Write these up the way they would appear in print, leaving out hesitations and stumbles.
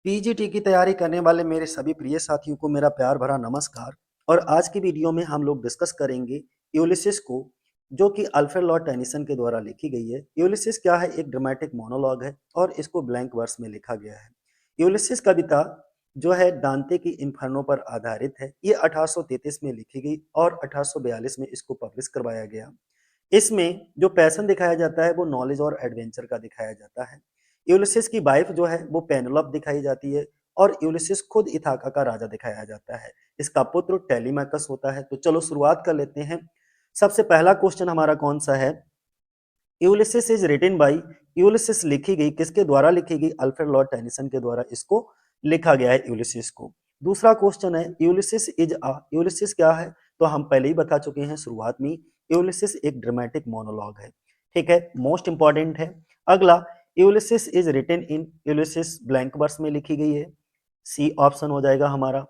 PGT की तैयारी करने वाले मेरे सभी प्रिय साथियों को मेरा प्यार भरा नमस्कार। और आज की वीडियो में हम लोग डिस्कस करेंगे यूलिसिस को, जो कि अल्फ्रेड लॉर्ड टेनिसन के द्वारा लिखी गई है। यूलिसिस क्या है? एक ड्रामेटिक मोनोलॉग है और इसको ब्लैंक वर्स में लिखा गया है। यूलिसिस कविता जो है दांते की इन्फर्नो पर आधारित है। ये 1833 में लिखी गई और 1842 में इसको पब्लिश करवाया गया। इसमें जो पैशन दिखाया जाता है वो नॉलेज और एडवेंचर का दिखाया जाता है। यूलिसिस की वाइफ जो है वो पेनेलोप दिखाई जाती है और यूलिसिस खुद इथाका का राजा दिखाया जाता है। इसका पुत्र टेलीमाकस होता है। तो चलो शुरुआत कर लेते हैं। सबसे पहला क्वेश्चन हमारा कौन सा है? Ulysses is written by, Ulysses लिखी गई किसके द्वारा लिखी गई? अल्फ्रेड लॉर्ड टेनिसन के द्वारा इसको लिखा गया है यूलिसिस को। दूसरा क्वेश्चन है यूलिसिस इज अ, यूलिसिस क्या है? तो हम पहले ही बता चुके हैं शुरुआत में। यूलिसिस एक ड्रामेटिक मोनोलॉग है। ठीक है, मोस्ट इंपॉर्टेंट है। अगला, Ulysses is written in, Ulysses blank verse में लिखी गई है। सी ऑप्शन हो जाएगा हमारा।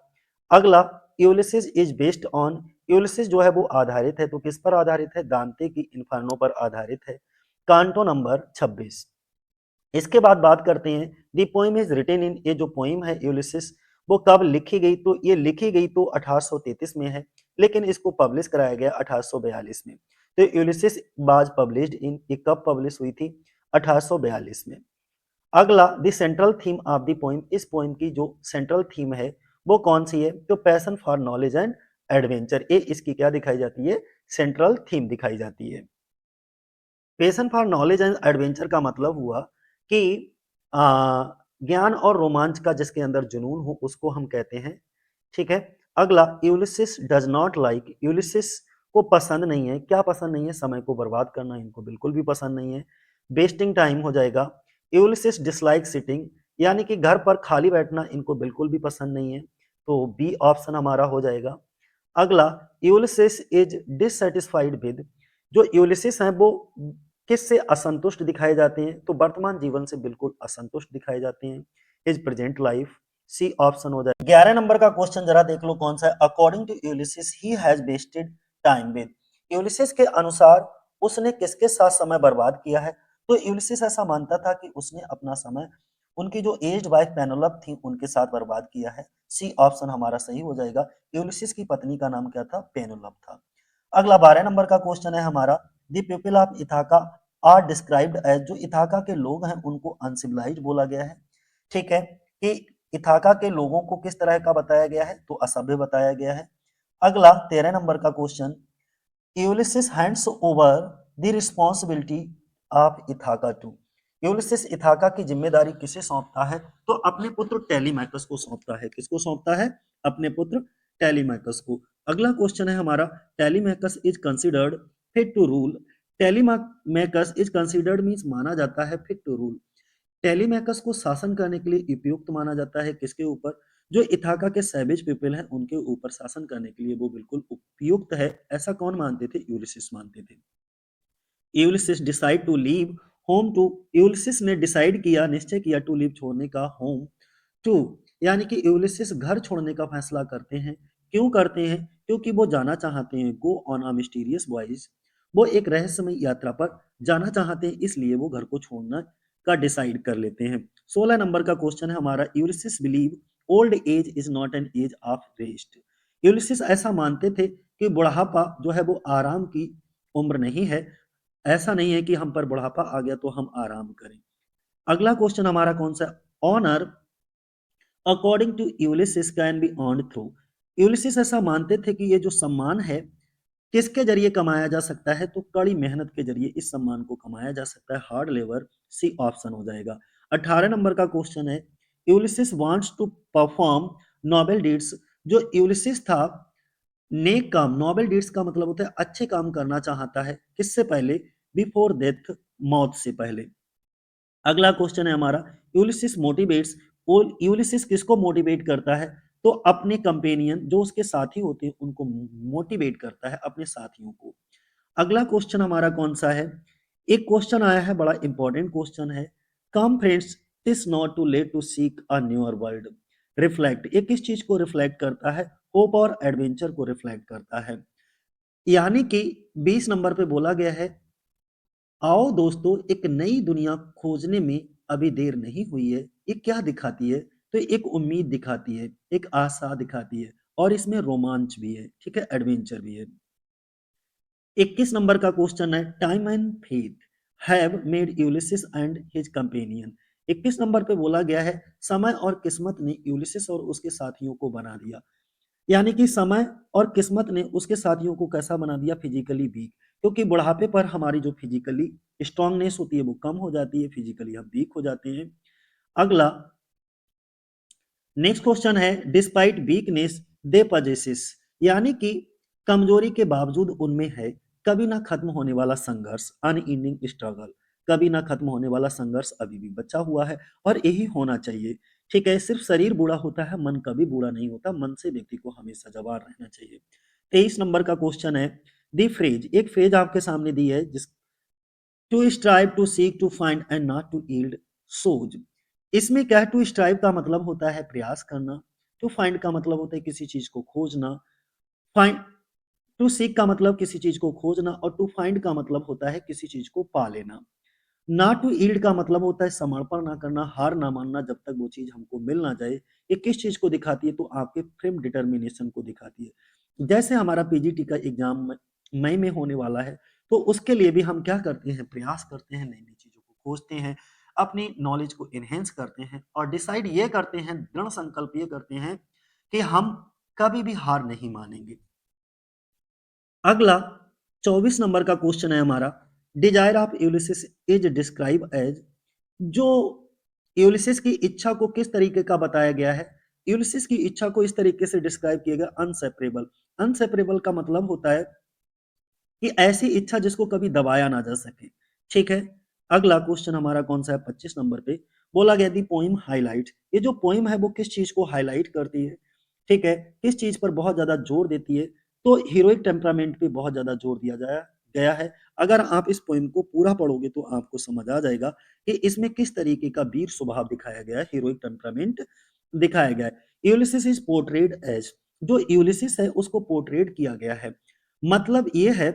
अगला, Ulysses is based on, Ulysses जो है वो आधारित है। तो किस पर आधारित है? दांते की इन्फर्नो पर आधारित है। कांटो नंबर 26। इसके बाद बात करते हैं दी पोइम इज रिटन इन, ये जो पोइम है यूलिसिस वो कब लिखी गई? तो ये लिखी गई तो 1833 में है, लेकिन इसको पब्लिश कराया गया 1842 में। तो यूलिसिस वाज पब्लिश्ड इन, ये कब पब्लिश हुई थी? 1842 में। अगला, the central theme of the poem, इस पोइम की जो सेंट्रल थीम है वो कौन सी है? तो passion for knowledge and adventure, ये इसकी क्या दिखाई जाती है? सेंट्रल थीम दिखाई जाती है। Passion for knowledge and adventure का मतलब हुआ कि ज्ञान और रोमांच का जिसके अंदर जुनून हो उसको हम कहते हैं। ठीक है। अगला, Ulysses does not like, Ulysses को पसंद नहीं है। क्या पसंद नहीं है? समय को बर्बाद करना इनको बिल्कुल भी पसंद नहीं है। वेस्टिंग टाइम हो जाएगा। यूलिसिस डिसलाइक सिटिंग, यानी कि घर पर खाली बैठना इनको बिल्कुल भी पसंद नहीं है। तो बी ऑप्शन हमारा हो जाएगा। अगला, यूलिसिस इज डिससेटिस्फाइड विद, जो यूलिसिस हैं वो किससे असंतुष्ट दिखाए जाते हैं? तो वर्तमान जीवन से बिल्कुल असंतुष्ट दिखाए जाते हैं। Is present life, C option हो जाए। 11 नंबर का क्वेश्चन जरा देख लो कौन सा है। According to Ulysses he has wasted time with, Ulysses के अनुसार उसने किसके साथ समय बर्बाद किया है? तो यूलिसिस ऐसा मानता था कि उसने अपना समय उनकी जो एज्ड वाइफ पेनेलोप थी उनके साथ बर्बाद किया है। सी ऑप्शन हमारा सही हो जाएगा। यूलिसिस की पत्नी का नाम क्या था? पेनेलोप था। अगला 12 नंबर का क्वेश्चन है हमारा, the people of Ithaca are described as, जो इथाका के लोग हैं उनको अनसिविलाइज्ड बोला गया है। ठीक है, कि इथाका के लोगों को किस तरह का बताया गया है? तो असभ्य बताया गया है। अगला 13 नंबर का question, Ulysses hands over the responsibility of Ithaca to, Ulysses Ithaca की जिम्मेदारी किसे सौंपता है? तो अपने पुत्र टेलीमैकस को सौंपता है। किसको सौंपता है? अपने पुत्र टेलीमैकस को। अगला क्वेश्चन है हमारा, Telemachus is considered fit to rule, Telemachus is considered means माना जाता है फिट टू रूल, टेलीमैकस को शासन करने के लिए उपयुक्त माना जाता है। किसके ऊपर? जो इथाका के सैवेज पीपल हैं उनके ऊपर शासन करने के लिए वो बिल्कुल उपयुक्त है। ऐसा कौन मानते थे? यूलिसिस मानते थे। Ulysses decide to leave home to, Ulysses ने डिसाइड किया, निश्चय किया टू लीव छोड़ने का, होम टू, यानी कि यूलिसिस घर छोड़ने का फैसला करते हैं। क्यों करते हैं? क्योंकि वो जाना चाहते हैं, go on a mysterious voyage, वो एक रहस्यमय यात्रा पर जाना चाहते हैं, इसलिए वो घर को छोड़ना का डिसाइड कर लेते हैं। 16 नंबर का क्वेश्चन है हमारा, Ulysses believe old age is not an age of rest, Ulysses ऐसा मानते थे कि बुढ़ापा जो है वो आराम की उम्र नहीं है। ऐसा नहीं है कि हम पर बुढ़ापा आ गया तो हम आराम करें। अगला क्वेश्चन हमारा कौन सा? Honour according to Ulysses can be earned through, Ulysses ऐसा मानते थे कि ये जो सम्मान है किसके जरिए कमाया जा सकता है? तो कड़ी मेहनत के जरिए इस सम्मान को कमाया जा सकता है, हार्ड लेबर, सी ऑप्शन हो जाएगा। 18 नंबर का क्वेश्चन है, Ulysses wants to perform noble deeds, जो यूलिसिस था नेक काम, नोबल डीड्स का मतलब होता है अच्छे काम करना चाहता है। किससे पहले? बिफोर डेथ, मौत से पहले। अगला क्वेश्चन है हमारा, यूलिसिस मोटिवेट्स, यूलिसिस किसको मोटिवेट करता है? तो अपने कंपेनियन जो उसके साथी होते हैं उनको मोटिवेट करता है, अपने साथियों को। अगला क्वेश्चन हमारा कौन सा है? एक क्वेश्चन आया है, बड़ा इंपॉर्टेंट क्वेश्चन है, come friends is not too late to seek a newer world, reflect, ये किस चीज को रिफ्लेक्ट करता है? होप और एडवेंचर को रिफ्लेक्ट करता है। यानी कि 20 नंबर पे बोला गया है, आओ दोस्तों एक नई दुनिया खोजने में अभी देर नहीं हुई है। ये क्या दिखाती है? तो एक उम्मीद दिखाती है, एक आशा दिखाती है और इसमें रोमांच भी है, ठीक है, एडवेंचर भी है। 21 नंबर का क्वेश्चन है, time and faith have made Ulysses and his companion. 21 number पे बोला गया है, समय और किस्मत ने यूलिसिस और उसके साथियों को बना दिया। यानी कि समय और किस्मत ने उसके साथियों को कैसा बना दिया, फिजिकली वीक। क्योंकि बुढ़ापे पर हमारी जो फिजिकली स्ट्रांगनेस होती है वो कम हो जाती है, फिजिकली हम वीक हो जाते हैं। अगला नेक्स्ट क्वेश्चन है, डिस्पाइट वीकनेस दे पजेसिस, यानी कि कमजोरी के बावजूद उनमें है कभी ना खत्म होने वाला संघर्ष, अनएंडिंग स्ट्रगल। कभी ना खत्म होने वाला संघर्ष अभी भी बचा हुआ है और यही होना चाहिए। ठीक है, सिर्फ शरीर बूढ़ा होता है, मन कभी बूढ़ा नहीं होता, मन से व्यक्ति को हमेशा जवान रहना चाहिए। 23 नंबर का क्वेश्चन है, दी फ्रेज, एक फ्रेज आपके सामने दी है जिस to strive to seek to find and not to yield सोज। इसमें क्या है, टू स्ट्राइव का मतलब होता है प्रयास करना, टू फाइंड का मतलब होता है किसी चीज को खोजना, फाइंड टू सीक का मतलब किसी चीज को खोजना और टू फाइंड का मतलब होता है किसी चीज को पा लेना। नॉट टू यील्ड का मतलब होता है समर्पण ना करना, हार ना मानना जब तक वो चीज हमको मिल ना जाए। ये किस चीज को दिखाती है, तो आपके फ्रेम डिटर्मिनेशन को दिखाती है। जैसे हमारा पीजीटी का एग्जाम मई में होने वाला है, तो उसके लिए भी हम क्या करते हैं, प्रयास करते हैं, नई नई चीजों को खोजते हैं, अपनी नॉलेज को इनहेंस करते हैं और डिसाइड ये करते हैं, दृढ़ संकल्प ये करते हैं कि हम कभी भी हार नहीं मानेंगे। अगला 24 नंबर का क्वेश्चन है हमारा, desire of Ulysses is describe as, जो यूलिसिस की इच्छा को किस तरीके का बताया गया है, यूलिसिस की इच्छा को इस तरीके से डिस्क्राइब किया गया, अनसेपरेबल। अनसेपरेबल का मतलब होता है कि ऐसी इच्छा जिसको कभी दबाया ना जा सके। ठीक है, अगला क्वेश्चन हमारा कौन सा है, 25 नंबर पे बोला गया दी पोइम हाईलाइट, ये जो पोइम है वो किस चीज को हाईलाइट करती है, ठीक है, किस चीज पर बहुत ज्यादा जोर देती है, तो हीरोइक टेम्परामेंट पे बहुत ज्यादा जोर दिया जाया गया है। अगर आप इस पोइम को पूरा पढ़ोगे तो आपको समझ आ जाएगा कि इसमें किस तरीके का वीर स्वभाव दिखाया गया है, हीरोइक टेम्परामेंट दिखाया गया है। यूलिसिस इज पोर्ट्रेड एज, जो यूलिसिस है उसको पोर्ट्रेट किया गया है, मतलब ये है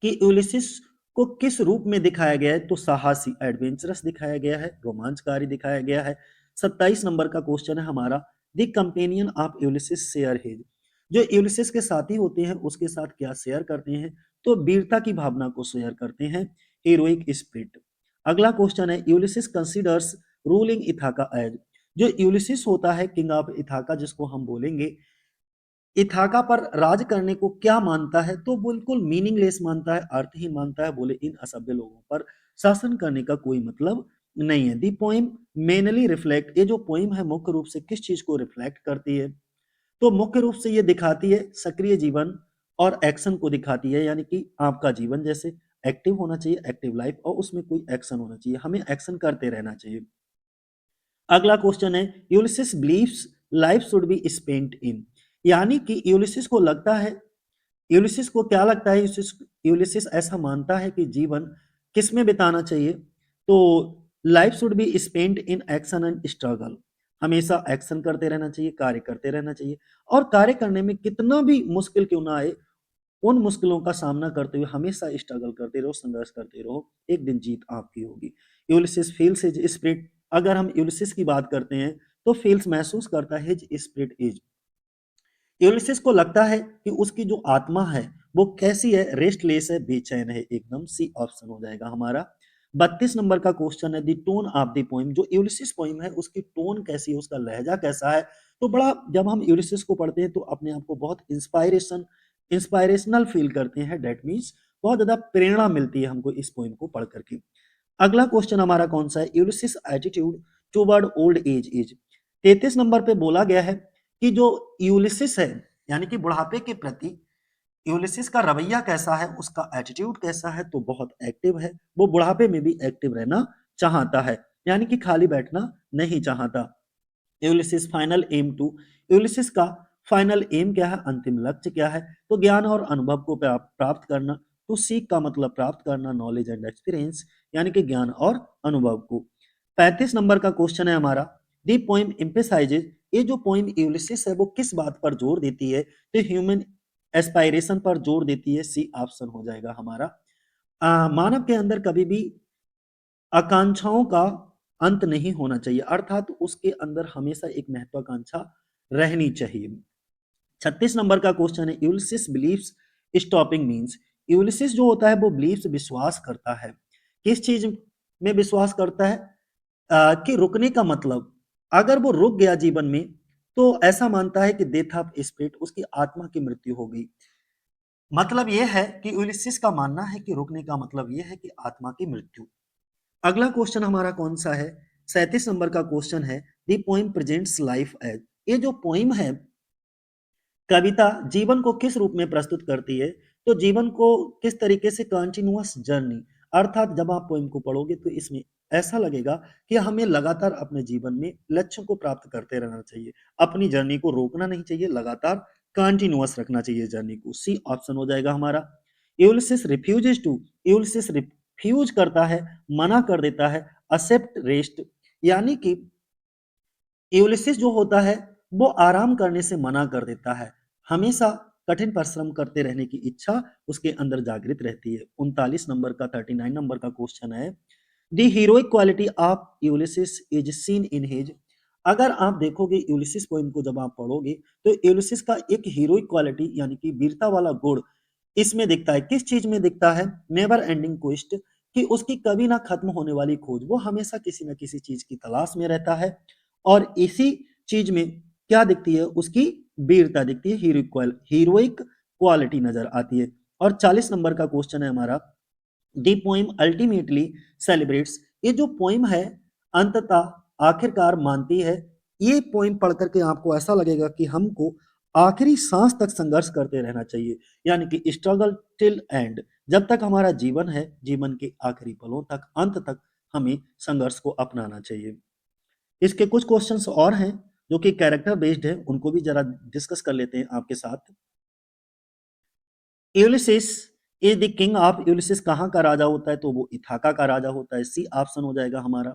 कि यूलिसिस को किस रूप में दिखाया गया है, तो साहसी, एडवेंचरस दिखाया गया है, रोमांचकारी दिखाया गया है। 27 नंबर का क्वेश्चन है हमारा, the companion of Ulysses share his, जो यूलिसिस के साथी होते हैं उसके साथ क्या शेयर करते हैं, तो वीरता की भावना को शेयर करते हैं, हीरोइक स्पिरिट। अगला क्वेश्चन है, Ulysses considers ruling Ithaca as, जो यूलिसिस होता है किंग ऑफ इथाका जिसको हम बोलेंगे, इथाका पर राज करने को क्या मानता है, तो बिल्कुल मीनिंगलेस मानता है, अर्थहीन मानता है, बोले इन असभ्य लोगों पर शासन करने का कोई मतलब नहीं है। दी पोइम मेनली रिफ्लेक्ट, ये जो पोइम है मुख्य रूप से किस चीज को रिफ्लेक्ट करती है, तो मुख्य रूप से ये दिखाती है सक्रिय जीवन और एक्शन को दिखाती है, यानी कि आपका जीवन जैसे एक्टिव होना चाहिए, एक्टिव लाइफ, और उसमें कोई एक्शन होना चाहिए, हमें एक्शन करते रहना चाहिए। अगला क्वेश्चन है, Ulysses believes life should be spent in, यानी कि यूलिसिस को लगता है, यूलिसिस को क्या लगता है, यूलिसिस यूलिसिस ऐसा मानता है कि जीवन किस में बिताना चाहिए, तो life should be spent in action and struggle, हमेशा एक्शन करते रहना चाहिए, कार्य करते रहना चाहिए, और कार्य करने में कितना भी मुश्किल क्यों ना आए, उन मुश्किलों का सामना करते हुए हमेशा स्ट्रगल करते रहो, संघर्ष करते रहो, एक दिन जीत आपकी होगी। यूलिसिस फील्स हिज स्पिरिट, अगर हम यूलिसिस की बात करते हैं तो फील्स महसूस करता है, हिज स्पिरिट इज, यूलिसिस को लगता है कि उसकी जो आत्मा है वो कैसी है, रेस्टलेस है, बेचैन है, एकदम सी ऑप्शन हो जाएगा हमारा। 32 नंबर का क्वेश्चन है, दी टोन ऑफ द पोइम, जो यूलिसिस पोइम है उसकी टोन कैसी है, उसका लहजा कैसा है, तो बड़ा, जब हम यूलिसिस को पढ़ते हैं तो अपने आप को बहुत इंस्पायरेशनल फील करते हैं, डेट मीन्स बहुत ज्यादा प्रेरणा मिलती है हमको इस पोइम को पढ़ करके। अगला क्वेश्चन हमारा कौन सा है, Ulysses attitude toward old age is, 33 number पे बोला गया है कि जो यूलिसिस है, यानी कि बुढ़ापे के प्रति यूलिसिस का रवैया कैसा है, उसका एटीट्यूड कैसा है, तो बहुत एक्टिव है, वो बुढ़ापे में भी एक्टिव रहना चाहता है, यानी कि खाली बैठना नहीं चाहता। Ulysses final aim to, Ulysses का फाइनल एम क्या है, अंतिम लक्ष्य क्या है, तो ज्ञान और अनुभव को प्राप्त करना, तो सीख का मतलब प्राप्त करना, नॉलेज एंड एक्सपीरियंस, यानी कि ज्ञान और अनुभव को। 35 नंबर का क्वेश्चन है हमारा, दी पोइम एम्फेसाइजेज, ये जो पोइम यूलिसिस है वो किस बात पर जोर देती है, तो ह्यूमन एस्पायरेशन पर जोर देती है, सी ऑप्शन हो जाएगा हमारा। मानव के अंदर कभी भी आकांक्षाओं का अंत नहीं होना चाहिए, अर्थात उसके अंदर हमेशा एक महत्वाकांक्षा रहनी चाहिए। 36 नंबर का क्वेश्चन है, Ulysses believes stopping means. Ulysses जो होता है वो बिलीव्स विश्वास करता है, किस चीज में विश्वास करता है? कि रुकने का मतलब, अगर वो रुक गया जीवन में तो ऐसा मानता है कि डेथ ऑफ स्पिरिट, उसकी आत्मा की मृत्यु हो गई। मतलब यह है कि यूलिसिस का मानना है कि रुकने का मतलब यह है कि आत्मा की मृत्यु। अगला क्वेश्चन हमारा कौन सा है? 37 नंबर का क्वेश्चन है, the poem presents life as. ये जो पोइम है, कविता जीवन को किस रूप में प्रस्तुत करती है? तो जीवन को किस तरीके से, कंटिन्यूअस जर्नी, अर्थात जब आप पोइम को पढ़ोगे तो इसमें ऐसा लगेगा कि हमें लगातार अपने जीवन में लक्ष्यों को प्राप्त करते रहना चाहिए, अपनी जर्नी को रोकना नहीं चाहिए, लगातार कंटिन्यूअस रखना चाहिए जर्नी को। सी ऑप्शन हो जाएगा हमारा। Ulysses refuses to, Ulysses refuse करता है, मना कर देता है, एक्सेप्ट रेस्ट, यानी कि यूलिसिस जो होता है वो आराम करने से मना कर देता है, हमेशा कठिन परिश्रम करते रहने की इच्छा उसके अंदर जागृत रहती है। 39 नंबर का 39 नंबर का क्वेश्चन है, the heroic quality of Ulysses is seen in his. अगर आप देखोगे यूलिसिस पोइम को जब आप पढ़ोगे तो यूलिसिस का एक हीरोइक क्वालिटी यानी कि वीरता वाला गुण इसमें दिखता है। किस चीज में दिखता है? नेवर एंडिंग क्वेस्ट, कि उसकी कभी ना खत्म होने वाली खोज, वो हमेशा किसी न किसी चीज की तलाश में रहता है। और इसी चीज में क्या दिखती है? उसकी वीरता दिखती है, हीरोइक क्वालिटी नजर आती है। और 40 नंबर का क्वेश्चन है हमारा, दी पोइम अल्टीमेटली सेलिब्रेट्स। ये जो पोइम है अंततः आखिरकार मानती है। ये पोइम पढ़ करके आपको ऐसा लगेगा कि हमको आखिरी सांस तक संघर्ष करते रहना चाहिए, यानी कि स्ट्रगल टिल एंड, जब तक हमारा जीवन है, जीवन के आखिरी पलों तक, अंत तक हमें संघर्ष को अपनाना चाहिए। इसके कुछ क्वेश्चंस और हैं जो कि कैरेक्टर बेस्ड है, उनको भी जरा डिस्कस कर लेते हैं आपके साथ। Ulysses is the king of, Ulysses कहाँ का राजा होता है? तो वो इथाका का राजा होता है। सी ऑप्शन हो जाएगा हमारा।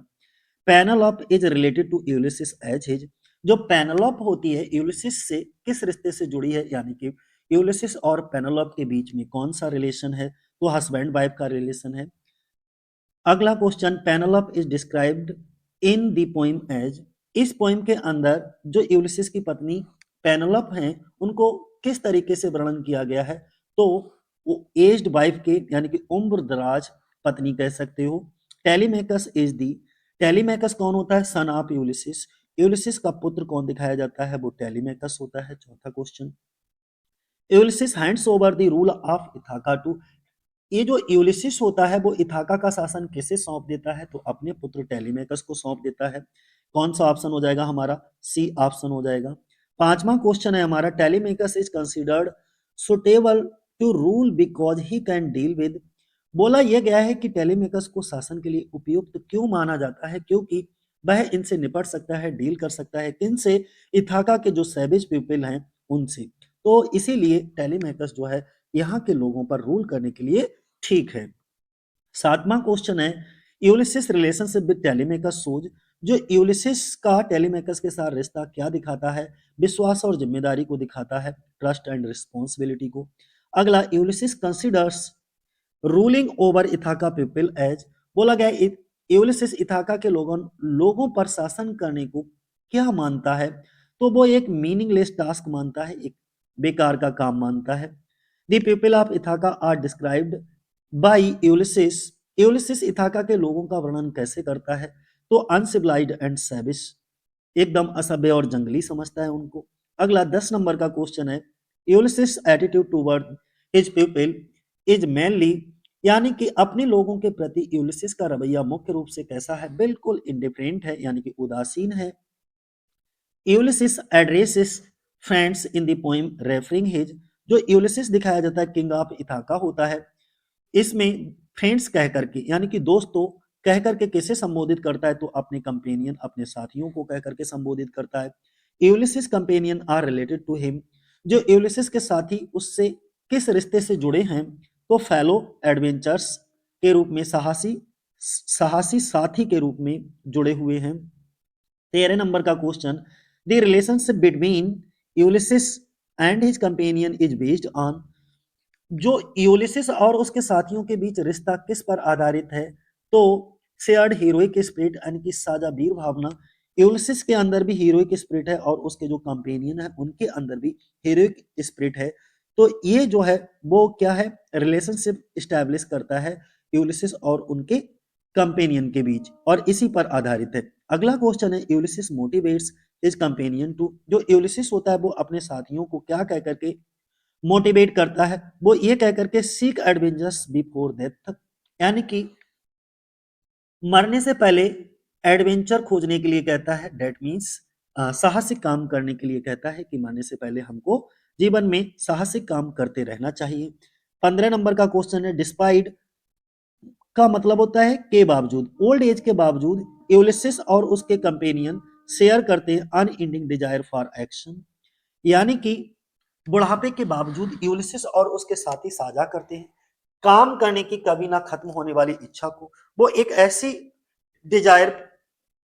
Penelope is related to Ulysses as his. जो पेनेलोप होती है यूलिसिस से किस रिश्ते से जुड़ी है, यानी कि यूलिसिस और पेनेलोप के बीच में कौन सा रिलेशन है? तो हस्बैंड वाइफ का रिलेशन है। अगला question, Penelope is described in the poem as. इस पोइम के अंदर जो यूलिसिस की पत्नी पेनेलोप हैं उनको किस तरीके से वर्णन किया गया है? तो वो एज्ड वाइफ के, यानी कि उम्र दराज पत्नी कह सकते हो। टेलीमेकस इज दी, टेलीमेकस कौन होता है? Son of Ulysses. यूलिसिस का पुत्र कौन दिखाया जाता है? वो टेलीमेकस होता है। चौथा question, Ulysses hands over the rule of Ithaca to. ये जो यूलिसिस होता है वो इथाका का शासन किसे सौंप देता है? तो अपने पुत्र टेलीमेकस को सौंप देता है। कौन सा ऑप्शन हो जाएगा हमारा? सी ऑप्शन हो जाएगा। पांचवा क्वेश्चन है हमारा, Telemachus is considered suitable to rule because he can deal with. बोला यह गया है कि टेलीमेकस को शासन के लिए उपयुक्त क्यों माना जाता है? क्योंकि वह इनसे निपट सकता है, डील कर सकता है। किनसे? इथाका के जो सैविज पीपल हैं उनसे। तो इसीलिए टेलीमेकस जो है यहाँ के लोगों पर रूल करने के लिए ठीक है। सातवां क्वेश्चन है, यूलिसिस रिलेशनशिप विद टेलीमेकस सोज। जो यूलिसिस का टेलीमेकस के साथ रिश्ता क्या दिखाता है? विश्वास और जिम्मेदारी को दिखाता है, ट्रस्ट एंड रिस्पॉन्सिबिलिटी को। अगला, Ulysses considers ruling over Ithaca people as. बोला गया यूलिसिस इथाका के लोगों पर शासन करने को क्या मानता है? तो वो एक मीनिंगलेस टास्क मानता है, एक बेकार का काम मानता है। The people of Ithaca are described by Ulysses. Ulysses Ithaca के लोगों का वर्णन कैसे करता है? तो अनसिविलाइज्ड एंड सैविश, एकदम असभ्य और जंगली समझता है उनको। अगला 10 नंबर का क्वेश्चन है, Ulysses attitude toward his people is mainly, यानी कि अपने लोगों के प्रति यूलिसिस का रवैया मुख्य रूप से कैसा है? बिल्कुल इंडिफरेंट है, यानी कि उदासीन है। Ulysses addresses friends in the poem referring his. जो यूलिसिस दिखाया जाता है किंग ऑफ इथाका होता है, इसमें फ्रेंड्स कह करके, यानी कि दोस्तों कह करके किसे संबोधित करता है? तो अपने कंपेनियन, अपने साथियों को कह करके संबोधित करता है। Ulysses companion are related to him. जो यूलिसिस के साथी उससे किस रिश्ते से जुड़े हैं? तो फेलो एडवेंचर्स के रूप में, साहसी साहसी साथी के रूप में जुड़े हुए हैं। 13 नंबर का question, the relationship between Ulysses and his companion is based on. जो यूलिसिस और उसके साथियों के बीच रिश्ता किस पर आधारित है? तो शेयर्ड हीरोइक स्पिरिट यानी कि साझा वीर भावना। यूलिसिस के अंदर भी हीरोइक स्पिरिट है और उसके जो कंपेनियन है उनके अंदर भी हीरोइक स्पिरिट है। तो ये जो है वो क्या है, रिलेशनशिप स्टैब्लिश करता है यूलिसिस और उनके कंपेनियन के बीच, और इसी पर आधारित है। अगला क्वेश्चन है, Ulysses motivates his companion to. जो यूलिसिस होता है वो अपने साथियों को क्या कह करके मोटिवेट करता है, वो ये कह करके सीक एडवेंचर्स बिफोर डेथ, यानी कि मरने से पहले एडवेंचर खोजने के लिए कहता है। डेट मीन्स साहसिक काम करने के लिए कहता है कि मरने से पहले हमको जीवन में साहसिक काम करते रहना चाहिए। 15 नंबर का क्वेश्चन है, डिस्पाइट का मतलब होता है के बावजूद। ओल्ड एज के बावजूद यूलिसिस और उसके कंपेनियन शेयर करते हैं अनएंडिंग डिजायर फॉर एक्शन, यानी कि बुढ़ापे के बावजूद यूलिसिस और उसके साथी साझा करते हैं काम करने की कभी ना खत्म होने वाली इच्छा को। वो एक ऐसी डिजायर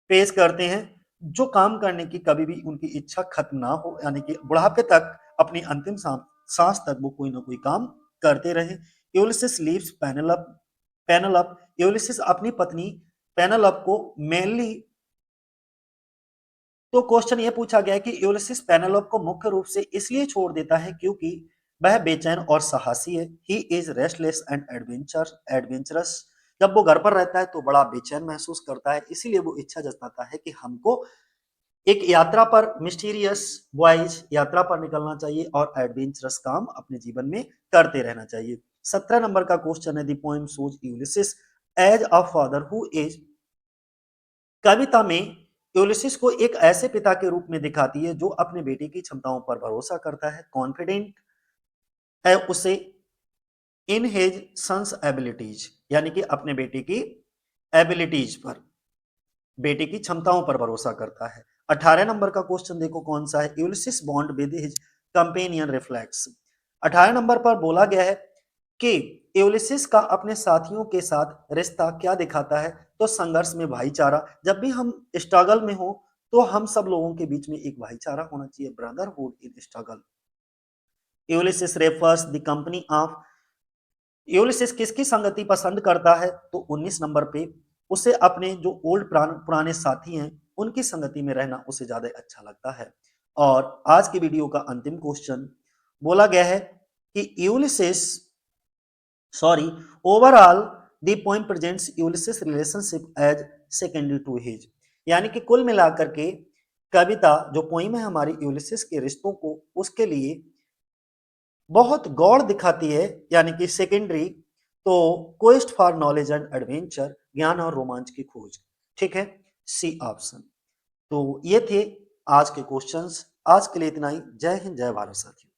पेश करते हैं जो काम करने की कभी भी उनकी इच्छा खत्म ना हो, यानी कि बुढ़ापे तक अपनी अंतिम सांस तक वो कोई ना कोई काम करते रहे। Ulysses leaves Penelope Penelope Ulysses अपनी पत्नी पेनेलोप को मेनली, तो क्वेश्चन ये पूछा गया है कि यूलिसिस पेनेलोप को मुख्य रूप से इसलिए छोड़ देता है क्योंकि वह बेचैन और साहसी है। He is restless and adventurous. जब वो घर पर रहता है तो बड़ा बेचैन महसूस करता है, इसीलिए वो इच्छा जताता है कि हमको एक यात्रा पर, मिस्टीरियस वॉयज यात्रा पर निकलना चाहिए और एडवेंचरस काम अपने जीवन में करते रहना चाहिए। 17 नंबर का क्वेश्चन है, the poem shows Ulysses as a father who is. कविता में यूलिसिस को एक ऐसे पिता के रूप में दिखाती है जो अपने बेटे की क्षमताओं पर भरोसा करता है, कॉन्फिडेंट है उसे इन हिज सन्स एबिलिटीज, यानी कि अपने बेटे की एबिलिटीज पर, बेटे की क्षमताओं पर भरोसा करता है। 18 नंबर का क्वेश्चन देखो कौन सा है, Ulysses bond with his companion reflects. 18 number पर बोला गया है कि यूलिसिस का अपने साथियों के साथ रिश्ता क्या दिखाता है, तो संघर्ष में भाईचारा। जब भी हम स्ट्रगल में हो तो हम सब लोगों के बीच में एक भाईचारा होना चाहिए, brotherhood in struggle. Ulysses refers the company of. Ulysses किसकी संगति पसंद करता है, तो 19 नंबर पे उसे अपने जो ओल्ड पुराने साथी हैं उनकी संगति में रहना उसे ज्यादा अच्छा लगता है। और आज की वीडियो का अंतिम क्वेश्चन बोला गया है कि Ulysses, sorry, overall the poem presents Ulysses relationship as secondary to his, यानी कि कुल मिलाकर के कविता जो पोइम है हमारी यूलिसिस के रिश्तों को उसके लिए बहुत गौड़ दिखाती है, यानी कि सेकेंडरी। तो quest for knowledge and adventure, ज्ञान और रोमांच की खोज, ठीक है, सी ऑप्शन। तो ये थे आज के क्वेश्चंस। आज के लिए इतना ही। जय हिंद, जय भारत साथियों।